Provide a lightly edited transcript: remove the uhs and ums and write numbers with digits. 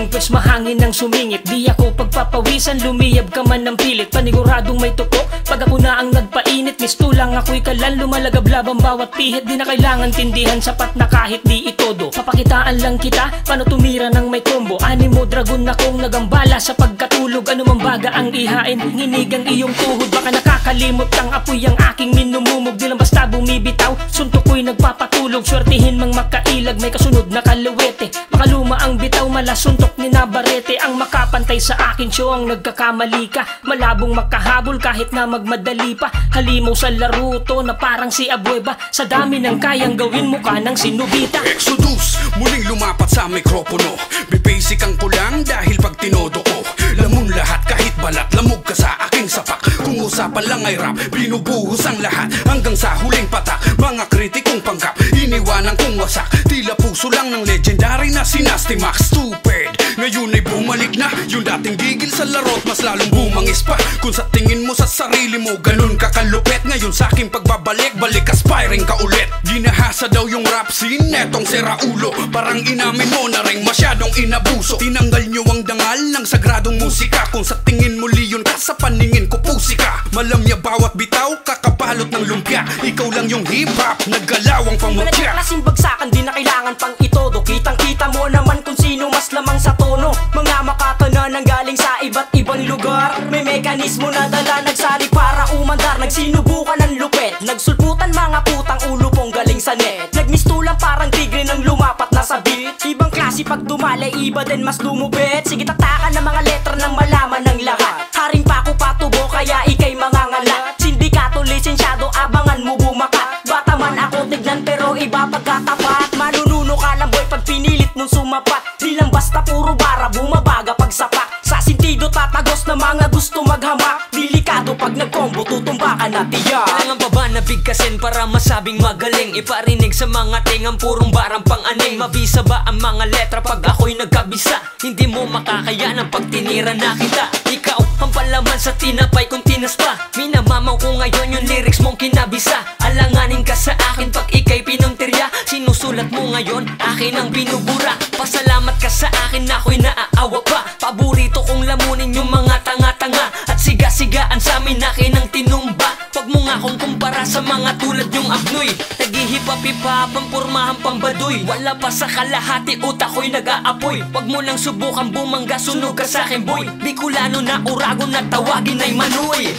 dumating, pwes mahangin ang sumingit. Di ako pagpapawisan, lumiyab ka man ng pilit. Paniguradong may tukok, pag ako na ang nagpainit. Mistulang ako'y kalan, lumalagablab ang bawat pihit. Di na kailangan tindihan, sapat na kahit di itodo. Papakitaan lang kita, paano tumira ng may combo. Animo dragon akong nagambala sa pagkatulog. Ano mang baga ang ihain, nginig ang iyong tuhod. Baka nakakalimot ang apoy ang aking minumumog. Di lang basta bumibitaw, suntok ko'y nagpapatulog. Swertihin mang makailag, may kasunod na kaluwete. Makaluma ang bitaw, malasuntok ni Navarrete. Ang makapantay sa akin, siyo ang nagkakamali ka. Malabong makahabol kahit na magmadali pa. Halimaw sa laro to na parang si Abueva. Sa dami ng kayang gawin mo ka ng sinubita. Exodus, muling lumapat sa mikropono. Bibasic ang kulang dahil pag tinodo ko, lamon lahat kahit balat, lamog ka sa aking sapak. Kung usapan lang ay rap, binubuhos ang lahat hanggang sa huling patak. Mga kritikong panggap, iniwanan kong wasak. Tila puso lang ng legendary na si Nasty Max. Stupid, ngayon ay bumalik na yung dating gigil sa laro't mas lalong bumangis pa. Kung sa tingin mo sa sarili mo ganun ka kalupet, ngayon sa aking pagbabalik, balik aspiring ka ulit. Ginahasa daw yung rap scene, netong siraulo. Parang inamin mo na rin masyadong inabuso. Tinanggal nyo ang dangal ng sagradong musika. Kung sa tingin mo liyon ka, sa paningin ko pusi ka. Malamya bawat bitaw, kakabalot ng lumpia. Ikaw lang yung hip-hop, naggalawang pamutya. Klaseng bagsakan, di na kailangan pang itodo. Kitang-kita mo naman kung sino mas lamang sa tono. Mga makata na nanggaling sa iba't ibang lugar. May mekanismo na dala, nagsali para umandar. Nagsinubukan ng lupet, nagsulputan mga putang ulo pong galing sa net. Nagmistulang parang tigre nang lumapat na sa beat. Ibang klase pag dumali, iba din mas lumupit. Sige tatakan ng mga letra nang malaman ng lahat. Haring pa ako patubo, kaya ikay mangangalat. Sindikato, lisensyado, abangan mo bumakat. Bata man ako tignan pero iba pagkatapat. Manununo ka lang boy pag pinilit mong sumapat. Di lang basta puro bara, bumabaga pag sapak. Sa sintido tatagos na mga gusto maghamak. Delikado pag nagkombo, tutumba ka na tiyak. Kailangan pa ba nabigkasin para masabing magaling? Iparinig sa mga tingang purong barang pang-aning. Mabisa ba ang mga letra pag ako'y nagkabisa? Hindi mo makakayanan pag tinira na kita. Ikaw ang palaman sa tinapay kung tinas pa. Minamamaw ko ngayon yung lyrics mong kinabisa. Alanganin ka sa akin pag ikay pinuntirya. Sinusulat mo ngayon, akin ang binubura. Pasalamat ka sa akin, ako'y naaawa pa. Paborito kong lamunin yung mga tanga-tanga. At siga-sigaan sa amin, akin ang tinumba. Huwag mo nga akong kumpara sa mga tulad yung abnoy. Naghihipap-hipap ang pormahan pang baduy. Wala pa sa kalahati, utak ko'y nag-aapoy. Huwag mo nang subukan bumangga, sunog ka sa'kin boy. Bicolano na uragon na tawagin ay Manoy.